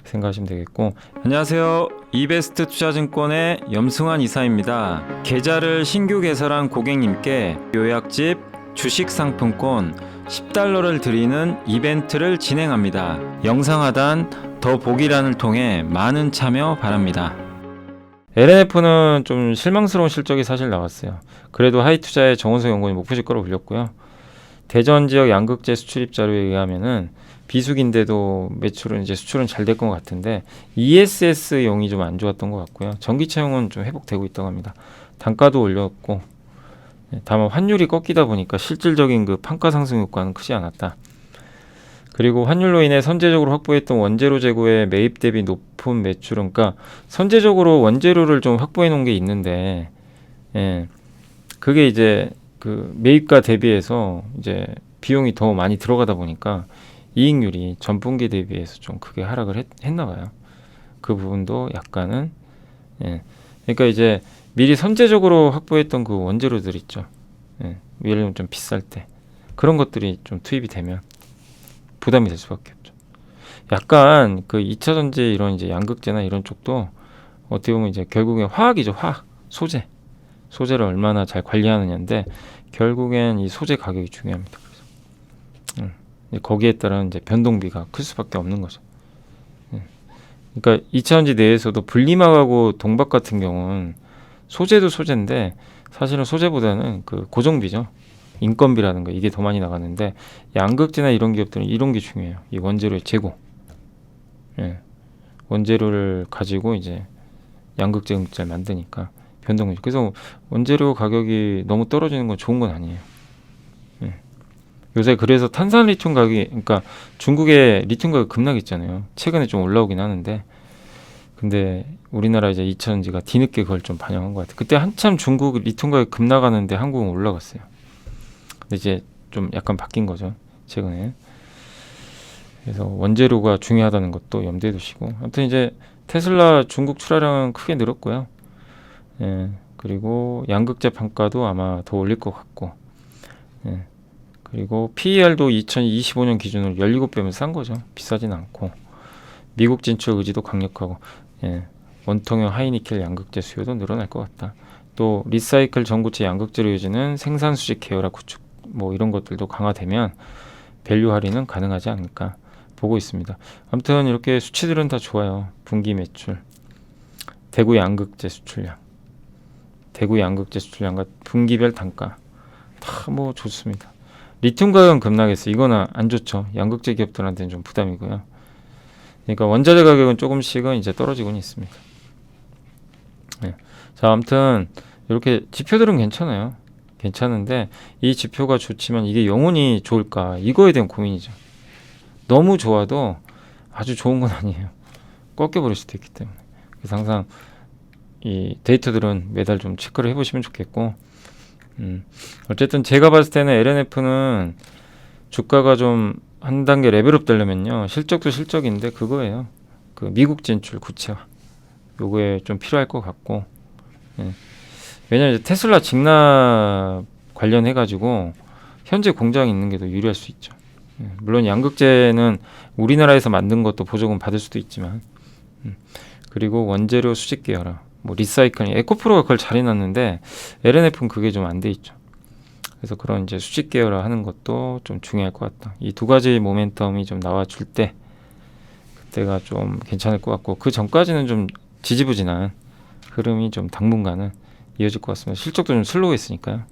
Speaker 1: 생각하시면 되겠고. 안녕하세요. 이베스트 투자증권의 염승환 이사입니다. 계좌를 신규 개설한 고객님께 요약집 주식 상품권 10달러를 드리는 이벤트를 진행합니다. 영상 하단 더 보기란을 통해 많은 참여 바랍니다. LNF는 좀 실망스러운 실적이 사실 나왔어요. 그래도 하이투자의 정원석 연구원이 목표시 거로 올렸고요. 대전 지역 양극재 수출입 자료에 의하면은 비수기인데도 매출은 이제 수출은 잘 될 것 같은데 ESS용이 좀 안 좋았던 것 같고요. 전기차용은 좀 회복되고 있다고 합니다. 단가도 올렸고, 다만 환율이 꺾이다 보니까 실질적인 그 판가 상승 효과는 크지 않았다. 그리고 환율로 인해 선제적으로 확보했던 원재료 재고의 매입 대비 높은 매출은, 그러니까 선제적으로 원재료를 좀 확보해 놓은 게 있는데, 그게 이제 그 매입가 대비해서 이제 비용이 더 많이 들어가다 보니까 이익률이 전분기 대비해서 좀 크게 하락을 했나 봐요. 그 부분도 약간은, 그러니까 이제 미리 선제적으로 확보했던 그 원재료들 있죠. 예를 들면 좀 비쌀 때 그런 것들이 좀 투입이 되면 부담이 될 수밖에 없죠. 약간 그 2차 전지 이런 이제 양극재나 이런 쪽도 어떻게 보면 이제 결국엔 화학이죠. 화학, 소재를 얼마나 잘 관리하느냐인데 결국엔 이 소재 가격이 중요합니다. 그래서 거기에 따른 이제 변동비가 클 수밖에 없는 거죠. 그러니까 2차 전지 내에서도 분리막하고 동박 같은 경우는 소재도 소재인데 사실은 소재보다는 그 고정비죠. 인건비라든가 이게 더 많이 나가는데 양극재나 이런 기업들은 이런 게 중요해요. 이 원재료의 재고. 원재료를 가지고 이제 양극재, 음극재를 만드니까 변동이. 그래서 원재료 가격이 너무 떨어지는 건 좋은 건 아니에요. 요새 그래서 탄산 리튬 가격이, 그러니까 중국의 리튬 가격 급락했잖아요. 최근에 좀 올라오긴 하는데, 근데 우리나라 이제 2차전지가 뒤늦게 그걸 좀 반영한 것 같아요. 그때 한참 중국 리튬 가격 급락하는데 한국은 올라갔어요. 근데 이제 좀 약간 바뀐 거죠, 최근에. 그래서 원재료가 중요하다는 것도 염두에 두시고, 아무튼 이제 테슬라 중국 출하량은 크게 늘었고요. 그리고 양극재 판가도 아마 더 올릴 것 같고, 그리고 PER도 2025년 기준으로 17배면 싼 거죠. 비싸진 않고, 미국 진출 의지도 강력하고, 원통형 하이니켈 양극재 수요도 늘어날 것 같다. 또 리사이클 전구체 양극재로 이어지는 생산 수직 계열화 구축 뭐 이런 것들도 강화되면 밸류 할인은 가능하지 않을까 보고 있습니다. 아무튼 이렇게 수치들은 다 좋아요. 분기 매출, 대구 양극재 수출량과 분기별 단가 다 뭐 좋습니다. 리튬 가격은 급락했어. 이거는 안 좋죠. 양극재 기업들한테는 좀 부담이고요. 그러니까 원자재 가격은 조금씩은 이제 떨어지고는 있습니다. 자, 아무튼 이렇게 지표들은 괜찮아요. 괜찮은데 이 지표가 좋지만 이게 영원히 좋을까? 이거에 대한 고민이죠. 너무 좋아도 아주 좋은 건 아니에요. 꺾여버릴 수도 있기 때문에. 그래서 항상 이 데이터들은 매달 좀 체크를 해보시면 좋겠고, 어쨌든 제가 봤을 때는 LNF는 주가가 좀 한 단계 레벨업 되려면요, 실적도 실적인데 그거예요. 그 미국 진출 구체화 요거에 좀 필요할 것 같고, 왜냐면 이제 테슬라 직납 관련해 가지고 현재 공장이 있는 게 더 유리할 수 있죠. 물론 양극재는 우리나라에서 만든 것도 보조금 받을 수도 있지만, 그리고 원재료 수직 계열화, 뭐 리사이클링, 에코프로가 그걸 잘 해놨는데 LNF는 그게 좀 안 돼 있죠. 그래서 그런 이제 수직 계열화 하는 것도 좀 중요할 것 같다. 이 두 가지 모멘텀이 좀 나와줄 때 그때가 좀 괜찮을 것 같고, 그 전까지는 좀 지지부진한 흐름이 좀 당분간은 이어질 것 같습니다. 실적도 좀 슬로우했으니까요.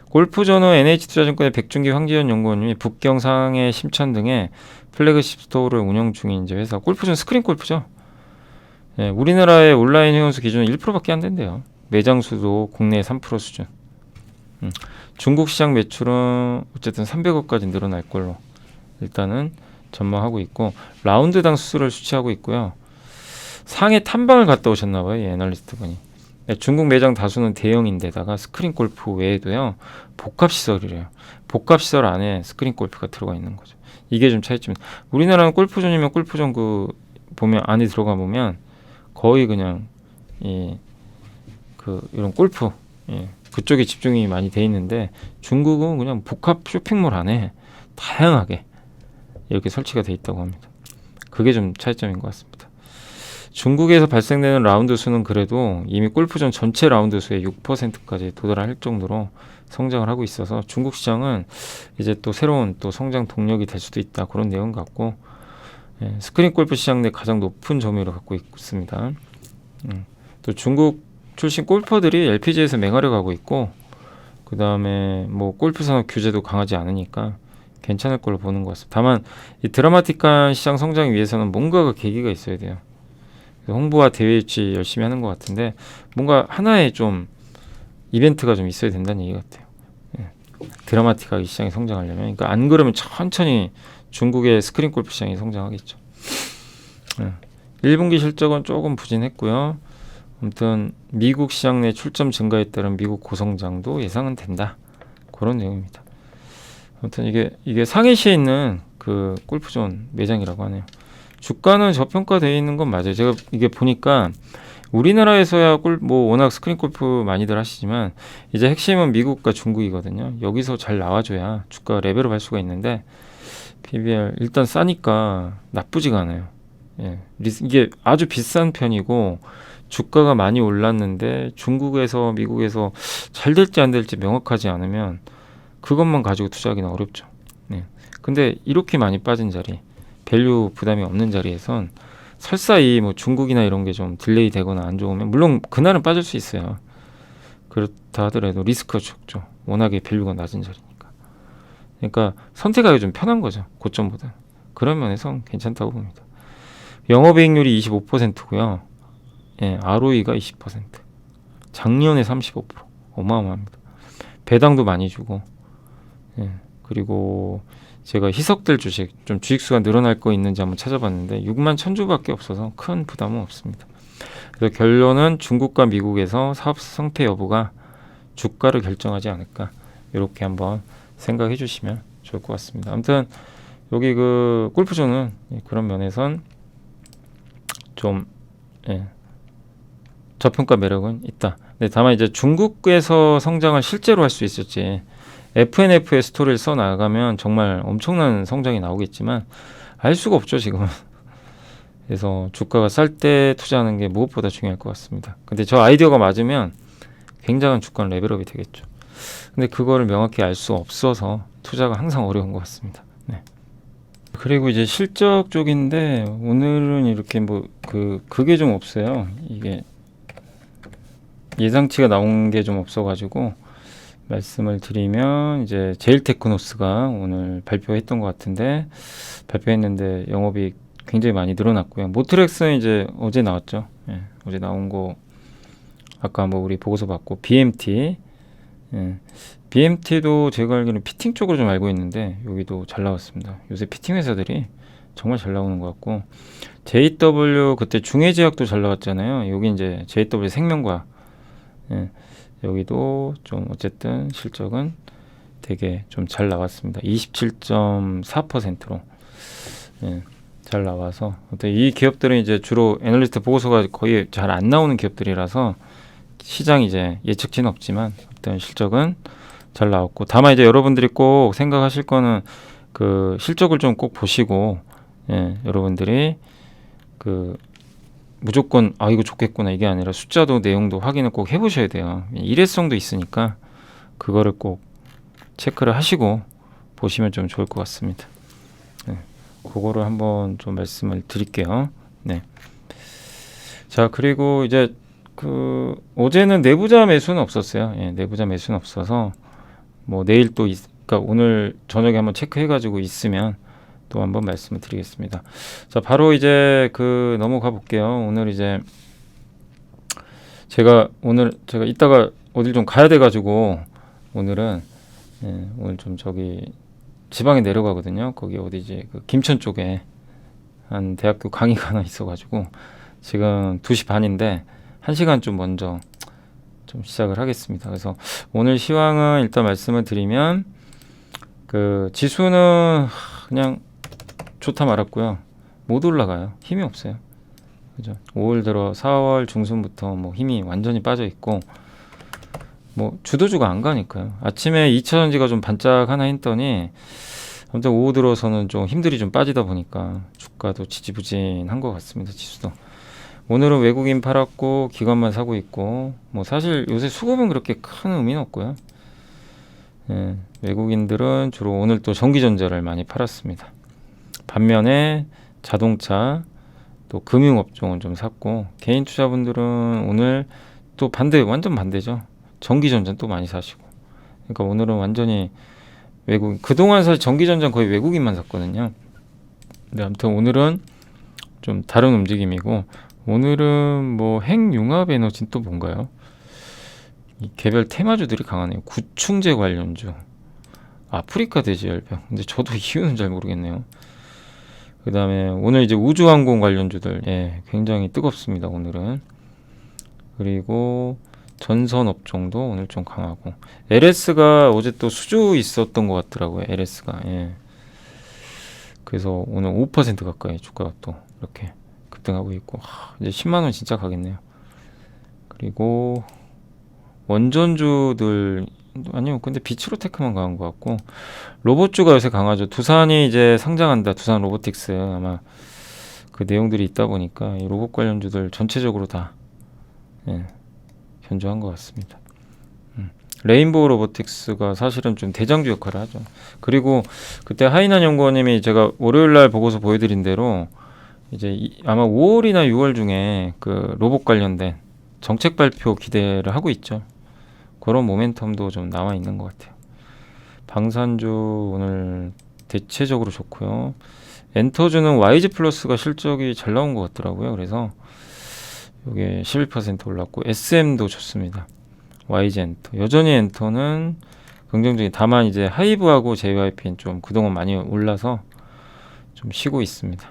Speaker 1: 골프전후 NH투자증권의 백준기 황지현 연구원님이 북경, 상해, 심천 등의 플래그십 스토어를 운영 중인 이제 회사. 골프전 스크린 골프죠. 우리나라의 온라인 회원수 기준은 1%밖에 안 된대요. 매장 수도 국내 3% 수준. 중국 시장 매출은 어쨌든 300억까지 늘어날 걸로 일단은 전망하고 있고, 라운드당 수수료를 수취하고 있고요. 상해 탐방을 갔다 오셨나봐요, 이 애널리스트 분이. 중국 매장 다수는 대형인데다가 스크린 골프 외에도요, 복합시설이래요. 복합시설 안에 스크린 골프가 들어가 있는 거죠. 이게 좀 차이점입니다. 우리나라는 골프존이면 골프존 그 보면 안에 들어가 보면 거의 그냥 이런 골프 그쪽에 집중이 많이 돼 있는데 중국은 그냥 복합 쇼핑몰 안에 다양하게 이렇게 설치가 돼 있다고 합니다. 그게 좀 차이점인 것 같습니다. 중국에서 발생되는 라운드 수는 그래도 이미 골프전 전체 라운드 수의 6%까지 도달할 정도로 성장을 하고 있어서 중국 시장은 이제 또 새로운 또 성장 동력이 될 수도 있다, 그런 내용 같고, 스크린 골프 시장 내 가장 높은 점유율을 갖고 있습니다. 또 중국 출신 골퍼들이 LPGA에서 맹하려 가고 있고, 그 다음에 뭐 골프 산업 규제도 강하지 않으니까 괜찮을 걸로 보는 것 같습니다. 다만 이 드라마틱한 시장 성장을 위해서는 뭔가가 계기가 있어야 돼요. 홍보와 대외 유치 열심히 하는 것 같은데 뭔가 하나의 좀 이벤트가 좀 있어야 된다는 얘기 같아요. 드라마틱하게 시장이 성장하려면, 그러니까 안 그러면 천천히 중국의 스크린 골프 시장이 성장하겠죠. 1분기 실적은 조금 부진했고요. 아무튼 미국 시장 내 출점 증가에 따른 미국 고성장도 예상은 된다, 그런 내용입니다. 아무튼 이게 상해시에 있는 그 골프존 매장이라고 하네요. 주가는 저평가되어 있는 건 맞아요. 제가 이게 보니까 우리나라에서야 뭐 워낙 스크린 골프 많이들 하시지만 이제 핵심은 미국과 중국이거든요. 여기서 잘 나와줘야 주가 레벨업 할 수가 있는데 PBR 일단 싸니까 나쁘지가 않아요. 이게 아주 비싼 편이고 주가가 많이 올랐는데 중국에서 미국에서 잘 될지 안 될지 명확하지 않으면 그것만 가지고 투자하기는 어렵죠. 근데 이렇게 많이 빠진 자리, 밸류 부담이 없는 자리에선 설사 이 뭐 중국이나 이런 게 좀 딜레이 되거나 안 좋으면 물론 그날은 빠질 수 있어요. 그렇다 하더라도 리스크가 적죠. 워낙에 밸류가 낮은 자리니까. 그러니까 선택하기 좀 편한 거죠, 고점보다. 그런 면에선 괜찮다고 봅니다. 영업이익률이 25%고요. ROE가 20%. 작년에 35%. 어마어마합니다. 배당도 많이 주고. 그리고 제가 희석될 주식, 좀 주식수가 늘어날 거 있는지 한번 찾아봤는데 6만 1,000주밖에 없어서 큰 부담은 없습니다. 그래서 결론은 중국과 미국에서 사업 성패 여부가 주가를 결정하지 않을까, 이렇게 한번 생각해 주시면 좋을 것 같습니다. 아무튼 여기 그 골프존은 그런 면에선 좀 저평가 매력은 있다. 네, 다만 이제 중국에서 성장을 실제로 할 수 있을지 FNF의 스토리를 써 나가면 정말 엄청난 성장이 나오겠지만 알 수가 없죠, 지금은. 그래서 주가가 쌀 때 투자하는 게 무엇보다 중요할 것 같습니다. 근데 저 아이디어가 맞으면 굉장한 주가는 레벨업이 되겠죠. 근데 그거를 명확히 알 수 없어서 투자가 항상 어려운 것 같습니다. 그리고 이제 실적 쪽인데 오늘은 이렇게 뭐 그게 좀 없어요. 이게 예상치가 나온 게 좀 없어가지고 말씀을 드리면, 이제 제일테크노스가 오늘 발표했던 것 같은데 발표했는데 영업이 굉장히 많이 늘어났고요. 모트렉스는 이제 어제 나왔죠. 어제 나온 거 아까 뭐 우리 보고서 봤고, BMT, BMT도 제가 알기로는 피팅 쪽으로 좀 알고 있는데 여기도 잘 나왔습니다. 요새 피팅 회사들이 정말 잘 나오는 것 같고, JW 그때 중해제약도 잘 나왔잖아요. 여기 이제 JW 생명과학, 여기도 좀 어쨌든 실적은 되게 좀 잘 나왔습니다. 27.4%로 잘 나와서, 이 기업들은 이제 주로 애널리스트 보고서가 거의 잘 안 나오는 기업들이라서 시장 이제 예측치는 없지만 어떤 실적은 잘 나왔고, 다만 이제 여러분들이 꼭 생각하실 거는 그 실적을 좀 꼭 보시고, 여러분들이 그 무조건 이거 좋겠구나 이게 아니라 숫자도 내용도 확인을 꼭 해보셔야 돼요. 일회성도 있으니까 그거를 꼭 체크를 하시고 보시면 좀 좋을 것 같습니다. 그거를 한번 좀 말씀을 드릴게요. 자, 그리고 이제 그 어제는 내부자 매수는 없었어요. 내부자 매수는 없어서 뭐 내일 또 그러니까 오늘 저녁에 한번 체크해가지고 있으면 또 한번 말씀을 드리겠습니다. 자, 바로 이제 넘어가 볼게요. 오늘 이제 제가 이따가 어딜 좀 가야 돼가지고 오늘은 오늘 좀 저기 지방에 내려가거든요. 거기 어디지, 그 김천 쪽에 한 대학교 강의가 하나 있어가지고 지금 2시 반인데 1시간 좀 먼저 좀 시작을 하겠습니다. 그래서 오늘 시황은 일단 말씀을 드리면 그 지수는 그냥 좋다 말았고요. 못 올라가요. 힘이 없어요. 그죠? 5월 들어 4월 중순부터 뭐 힘이 완전히 빠져 있고, 뭐 주도주가 안 가니까요. 아침에 2차전지가 좀 반짝하나 했더니 아무튼 오후 들어서는 좀 힘들이 좀 빠지다 보니까 주가도 지지부진한 것 같습니다. 지수도. 오늘은 외국인 팔았고 기관만 사고 있고 뭐 사실 요새 수급은 그렇게 큰 의미는 없고요. 예, 외국인들은 주로 오늘 또 전기전자를 많이 팔았습니다. 반면에 자동차 또 금융업종은 좀 샀고 개인 투자분들은 오늘 또 반대 완전 반대죠. 전기전자 또 많이 사시고 그러니까 오늘은 완전히 외국 그동안 사실 전기전자 거의 외국인만 샀거든요. 근데 아무튼 오늘은 좀 다른 움직임이고 오늘은 뭐 핵융합 에너지는 또 뭔가요? 이 개별 테마주들이 강하네요. 구충제 관련주, 아프리카 돼지열병. 근데 저도 이유는 잘 모르겠네요. 그 다음에 오늘 이제 우주항공 관련주들 예, 굉장히 뜨겁습니다. 오늘은. 그리고 전선업종도 오늘 좀 강하고 LS가 어제 또 수주 있었던 것 같더라고요. LS가 예. 그래서 오늘 5% 가까이 주가가 또 이렇게 급등하고 있고 이제 10만원 진짜 가겠네요. 그리고 원전주들 아니요 근데 비츠로테크만 강한 것 같고 로봇주가 요새 강하죠. 두산이 이제 상장한다. 두산 로보틱스 아마 그 내용들이 있다 보니까 이 로봇 관련주들 전체적으로 다 예, 견조한 것 같습니다. 레인보우 로보틱스가 사실은 좀 대장주 역할을 하죠. 그리고 그때 하이난 연구원님이 제가 월요일날 보고서 보여드린 대로 이제 아마 5월이나 6월 중에 그 로봇 관련된 정책 발표 기대를 하고 있죠. 그런 모멘텀도 좀 나와 있는 것 같아요. 방산주 오늘 대체적으로 좋고요. 엔터주는 YG 플러스가 실적이 잘 나온 것 같더라고요. 그래서 이게 11% 올랐고 SM도 좋습니다. YG 엔터 여전히 엔터는 긍정적인 다만 이제 하이브하고 JYP는 좀 그동안 많이 올라서 좀 쉬고 있습니다.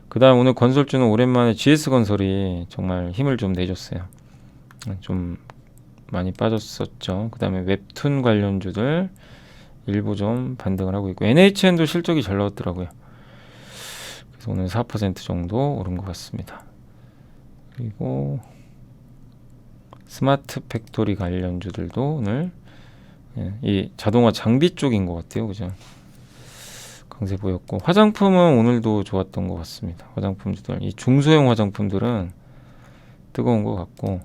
Speaker 1: 그 다음 오늘 건설주는 오랜만에 GS건설이 정말 힘을 좀 내줬어요. 좀 많이 빠졌었죠. 그 다음에 웹툰 관련주들 일부 좀 반등을 하고 있고 NHN도 실적이 잘 나왔더라고요. 그래서 오늘 4% 정도 오른 것 같습니다. 그리고 스마트 팩토리 관련주들도 오늘 예, 이 자동화 장비 쪽인 것 같아요. 그죠? 강세 보였고 화장품은 오늘도 좋았던 것 같습니다. 화장품주들 이 중소형 화장품들은 뜨거운 것 같고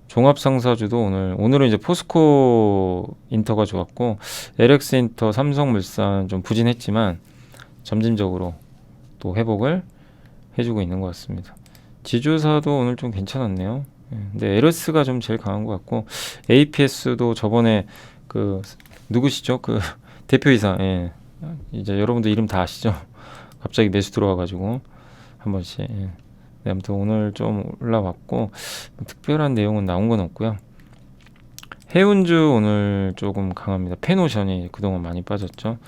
Speaker 1: 종합상사주도 오늘은 이제 포스코 인터가 좋았고 LX 인터 삼성물산 좀 부진했지만 점진적으로 또 회복을 해주고 있는 것 같습니다. 지주사도 오늘 좀 괜찮았네요. 근데 LS가 좀 제일 강한 것 같고 APS도 저번에 그 누구시죠? 그 대표이사 예. 이제 여러분들 이름 다 아시죠? 갑자기 매수 들어와가지고 한 번씩 예. 네, 아무튼 오늘 좀 올라왔고 특별한 내용은 나온 건 없고요. 해운주 오늘 조금 강합니다. 페노션이 그동안 많이 빠졌죠.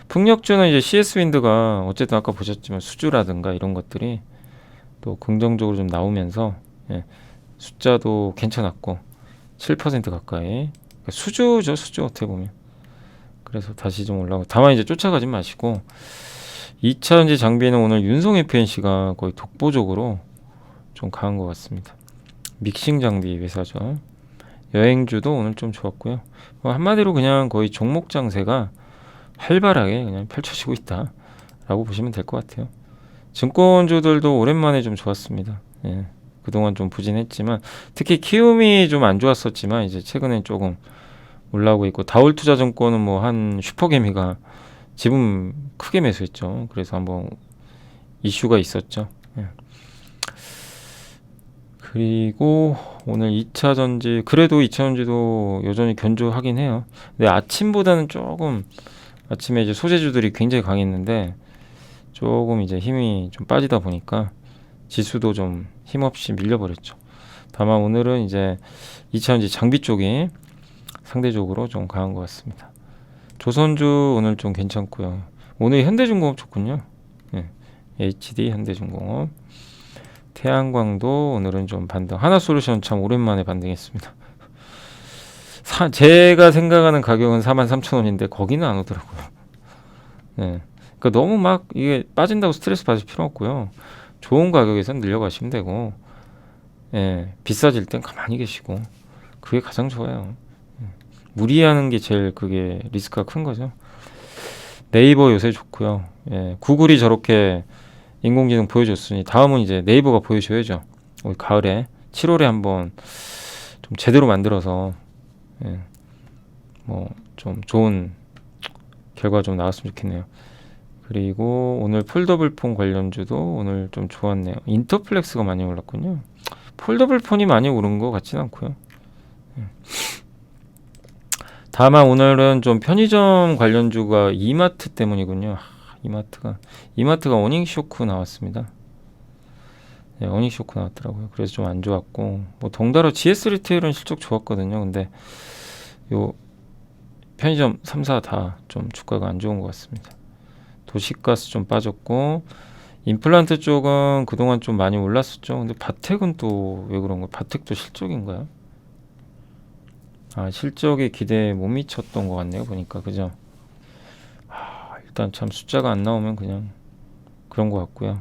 Speaker 1: 풍력주는 이제 CS윈드가 어쨌든 아까 보셨지만 수주라든가 이런 것들이 또 긍정적으로 좀 나오면서 예, 숫자도 괜찮았고 7% 가까이 그러니까 수주죠. 수주 어떻게 보면 그래서 다시 좀 올라가고 다만 이제 쫓아가지 마시고 2차전지 장비는 오늘 윤성 FNC가 거의 독보적으로 좀 강한 것 같습니다. 믹싱 장비 회사죠. 여행주도 오늘 좀 좋았고요. 한마디로 그냥 거의 종목 장세가 활발하게 그냥 펼쳐지고 있다라고 보시면 될 것 같아요. 증권주들도 오랜만에 좀 좋았습니다. 예, 그동안 좀 부진했지만 특히 키움이 좀 안 좋았었지만 이제 최근엔 조금 올라오고 있고 다올투자증권은 뭐 한 슈퍼개미가 지분 크게 매수했죠. 그래서 한번 이슈가 있었죠. 예. 그리고 오늘 2차전지 그래도 2차전지도 여전히 견조하긴 해요. 근데 아침보다는 조금 아침에 이제 소재주들이 굉장히 강했는데 조금 이제 힘이 좀 빠지다 보니까 지수도 좀 힘없이 밀려버렸죠. 다만 오늘은 이제 2차전지 장비 쪽이 상대적으로 좀 강한 것 같습니다. 조선주 오늘 좀 괜찮고요. 오늘 현대중공업 좋군요. 네. HD 현대중공업 태양광도 오늘은 좀 반등. 하나솔루션 참 오랜만에 반등했습니다. 제가 생각하는 가격은 43,000원인데 거기는 안 오더라고요. 네. 그러니까 너무 막 이게 빠진다고 스트레스 받을 필요 없고요. 좋은 가격에선 늘려가시면 되고 예, 비싸질 땐 가만히 계시고 그게 가장 좋아요. 무리하는 게 제일 그게 리스크가 큰 거죠. 네이버 요새 좋고요. 예, 구글이 저렇게 인공지능 보여줬으니 다음은 이제 네이버가 보여줘야죠. 올 가을에 7월에 한번 좀 제대로 만들어서 예, 뭐 좀 좋은 결과 좀 나왔으면 좋겠네요. 그리고 오늘 폴더블폰 관련주도 오늘 좀 좋았네요. 인터플렉스가 많이 올랐군요. 폴더블폰이 많이 오른 것 같지는 않고요. 다만 오늘은 좀 편의점 관련주가 이마트 때문이군요. 이마트가 어닝 쇼크 나왔습니다. 네, 어닝 쇼크 나왔더라고요. 그래서 좀 안 좋았고, 뭐 덩달아 GS 리테일은 실적 좋았거든요. 근데 요 편의점 3사 다 좀 주가가 안 좋은 것 같습니다. 도시가스 좀 빠졌고, 임플란트 쪽은 그동안 좀 많이 올랐었죠. 근데 바텍은 또 왜 그런 거예요? 바텍도 실적인가요? 아, 실적에 기대에 못 미쳤던 것 같네요. 보니까 그죠? 일단 참 숫자가 안 나오면 그냥 그런 것 같고요.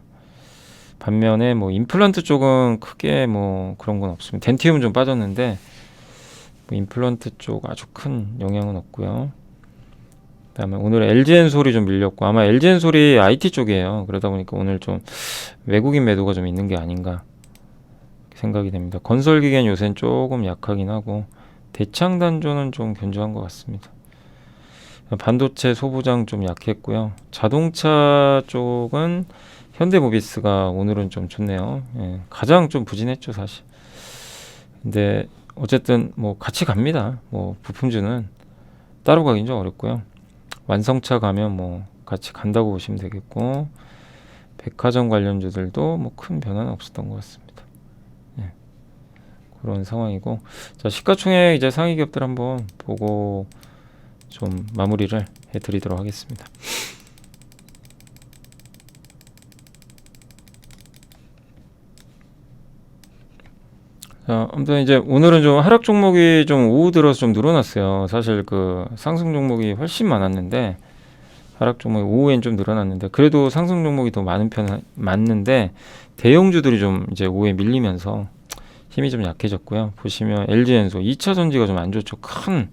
Speaker 1: 반면에 뭐 임플란트 쪽은 크게 뭐 그런 건 없습니다. 덴티움은 좀 빠졌는데 뭐 임플란트 쪽 아주 큰 영향은 없고요. 그다음에 오늘 LG엔솔이 좀 밀렸고 아마 LG엔솔이 IT 쪽이에요. 그러다 보니까 오늘 좀 외국인 매도가 좀 있는 게 아닌가 생각이 됩니다. 건설기계는 요새는 조금 약하긴 하고 대창단조는 좀 견조한 것 같습니다. 반도체 소부장 좀 약했고요. 자동차 쪽은 현대모비스가 오늘은 좀 좋네요. 예, 가장 좀 부진했죠 사실. 근데 어쨌든 뭐 같이 갑니다. 뭐 부품주는 따로 가긴 좀 어렵고요. 완성차 가면 뭐 같이 간다고 보시면 되겠고 백화점 관련주들도 뭐 큰 변화는 없었던 것 같습니다. 예, 그런 상황이고 자 시가총액 이제 상위 기업들 한번 보고 좀 마무리를 해드리도록 하겠습니다. 자, 아무튼 이제 오늘은 좀 하락 종목이 좀 오후 들어서 좀 늘어났어요. 사실 그 상승 종목이 훨씬 많았는데 하락 종목이 오후엔 좀 늘어났는데 그래도 상승 종목이 더 많은 편 맞는데 대형주들이 좀 이제 오후에 밀리면서 힘이 좀 약해졌고요. 보시면 LG엔소 2차 전지가 좀 안 좋죠. 큰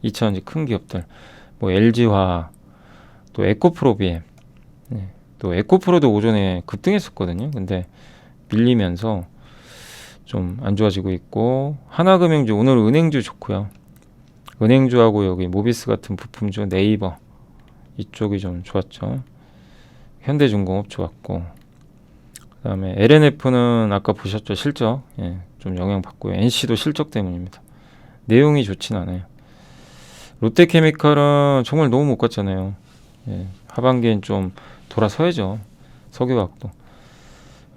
Speaker 1: 2차 전지 큰 기업들 뭐 LG화 또 에코프로비엠 네. 또 에코프로도 오전에 급등했었거든요. 근데 밀리면서 좀 안 좋아지고 있고 하나금융주 오늘 은행주 좋고요. 은행주하고 여기 모비스 같은 부품주 네이버 이쪽이 좀 좋았죠. 현대중공업 좋았고 그다음에 LNF는 아까 보셨죠 실적 예, 좀 영향 받고요. NC도 실적 때문입니다. 내용이 좋진 않아요. 롯데케미칼은 정말 너무 못 갔잖아요. 예, 하반기엔 좀 돌아서야죠. 석유화학도.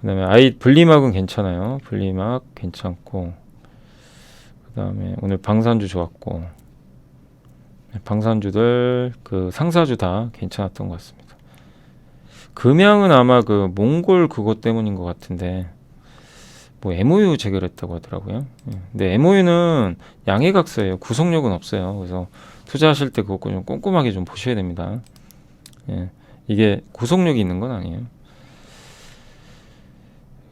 Speaker 1: 그다음에 분리막은 괜찮아요. 분리막 괜찮고 그다음에 오늘 방산주 좋았고 방산주들 그 상사주 다 괜찮았던 것 같습니다. 금양은 아마 그 몽골 그것 때문인 것 같은데 뭐 MOU 체결했다고 하더라고요. 근데 MOU는 양해각서예요. 구속력은 없어요. 그래서 투자하실 때 그거 좀 꼼꼼하게 좀 보셔야 됩니다. 예, 이게 구속력이 있는 건 아니에요.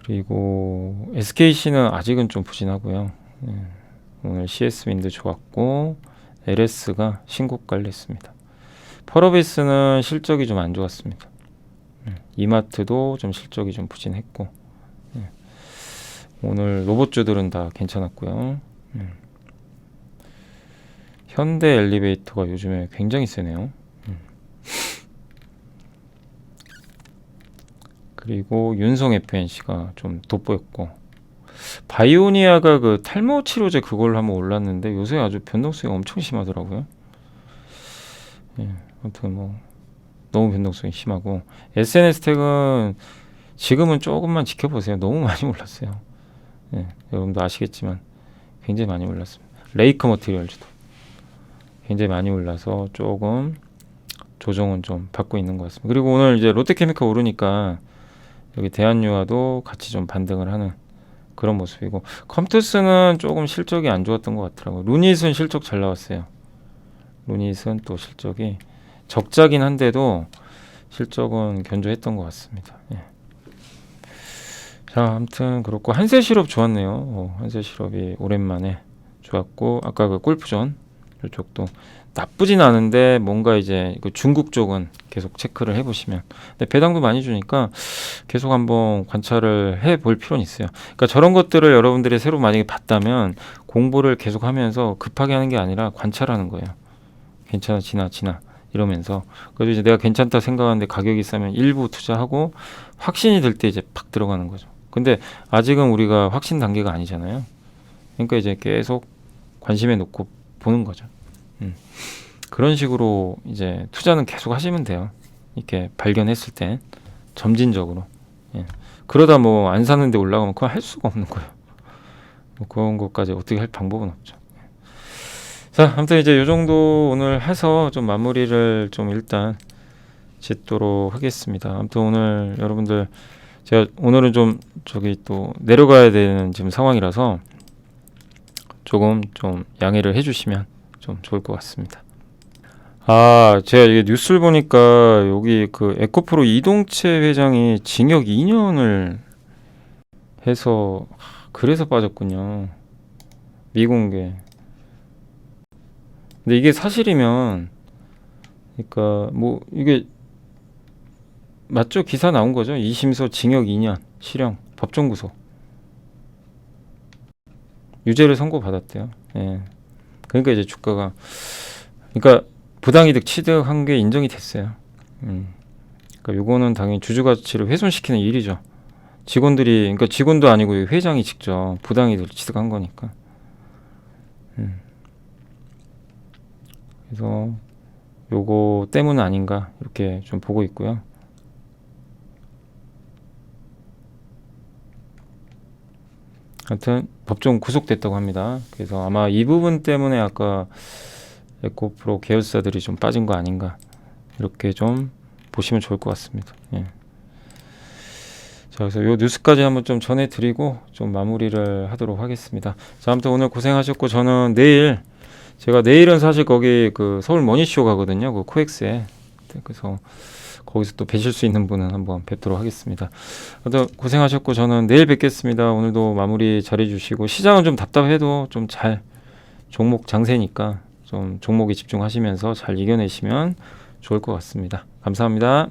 Speaker 1: 그리고 SKC는 아직은 좀 부진하고요. 예, 오늘 CS윈드 좋았고 LS가 신고가를 냈습니다. 펄어비스는 실적이 좀 안 좋았습니다. 이마트도 좀 실적이 좀 부진했고 예, 오늘 로봇주들은 다 괜찮았고요. 현대 엘리베이터가 요즘에 굉장히 세네요. 그리고 윤성 FNC가 좀 돋보였고 바이오니아가 그 탈모 치료제 그걸로 한번 올랐는데 요새 아주 변동성이 엄청 심하더라고요. 예, 아무튼 뭐 너무 변동성이 심하고 SNS텍은 지금은 조금만 지켜보세요. 너무 많이 올랐어요. 예, 여러분도 아시겠지만 굉장히 많이 올랐습니다. 레이커 머티리얼즈도 굉장히 많이 올라서 조금 조정은 좀 받고 있는 것 같습니다. 그리고 오늘 이제 롯데케미칼 오르니까 여기 대한유화도 같이 좀 반등을 하는 그런 모습이고 컴투스는 조금 실적이 안 좋았던 것 같더라고요. 루닛은 실적 잘 나왔어요. 루닛은 또 실적이 적자긴 한데도 실적은 견조했던 것 같습니다. 예. 자, 아무튼 그렇고 한세실업 좋았네요. 한세실업이 오랜만에 좋았고 아까 그 골프존 저쪽도 나쁘진 않은데 뭔가 이제 그 중국 쪽은 계속 체크를 해보시면. 근데 배당도 많이 주니까 계속 한번 관찰을 해볼 필요는 있어요. 그러니까 저런 것들을 여러분들이 새로 만약에 봤다면 공부를 계속 하면서 급하게 하는 게 아니라 관찰하는 거예요. 괜찮아, 지나 이러면서. 그래서 이제 내가 괜찮다 생각하는데 가격이 싸면 일부 투자하고 확신이 들 때 이제 팍 들어가는 거죠. 근데 아직은 우리가 확신 단계가 아니잖아요. 그러니까 이제 계속 관심에 놓고 보는 거죠. 그런 식으로 이제 투자는 계속 하시면 돼요. 이렇게 발견했을 때 점진적으로. 예. 그러다 뭐 안 사는데 올라가면 그건 할 수가 없는 거예요. 뭐 그런 것까지 어떻게 할 방법은 없죠. 자, 아무튼 이제 요 정도 오늘 해서 좀 마무리를 좀 일단 짓도록 하겠습니다. 아무튼 오늘 여러분들 제가 오늘은 좀 저기 또 내려가야 되는 지금 상황이라서 조금 좀 양해를 해주시면 좀 좋을 것 같습니다. 아, 제가 이게 뉴스를 보니까 여기 그 에코프로 이동채 회장이 징역 2년을 해서 그래서 빠졌군요. 미공개. 근데 이게 사실이면 그러니까 뭐 이게 맞죠? 기사 나온 거죠. 2심서 징역 2년 실형 법정 구속 유죄를 선고받았대요. 예. 그러니까 이제 주가가 그러니까 부당이득 취득한 게 인정이 됐어요. 그러니까 요거는 당연히 주주 가치를 훼손시키는 일이죠. 직원들이 그러니까 직원도 아니고 회장이 직접 부당이득 취득한 거니까. 그래서 요거 때문 아닌가 이렇게 좀 보고 있고요. 하여튼 법정 구속됐다고 합니다. 그래서 아마 이 부분 때문에 아까 에코프로 계열사들이 좀 빠진 거 아닌가 이렇게 좀 보시면 좋을 것 같습니다. 예. 자, 그래서 요 뉴스까지 한번 좀 전해드리고 좀 마무리를 하도록 하겠습니다. 자, 아무튼 오늘 고생하셨고 저는 제가 내일은 사실 거기 그 서울 머니쇼 가거든요. 그 코엑스에. 그래서 거기서 또 뵈실 수 있는 분은 한번 뵙도록 하겠습니다. 아무튼 고생하셨고 저는 내일 뵙겠습니다. 오늘도 마무리 잘해주시고 시장은 좀 답답해도 좀 잘 종목 장세니까 좀 종목에 집중하시면서 잘 이겨내시면 좋을 것 같습니다. 감사합니다.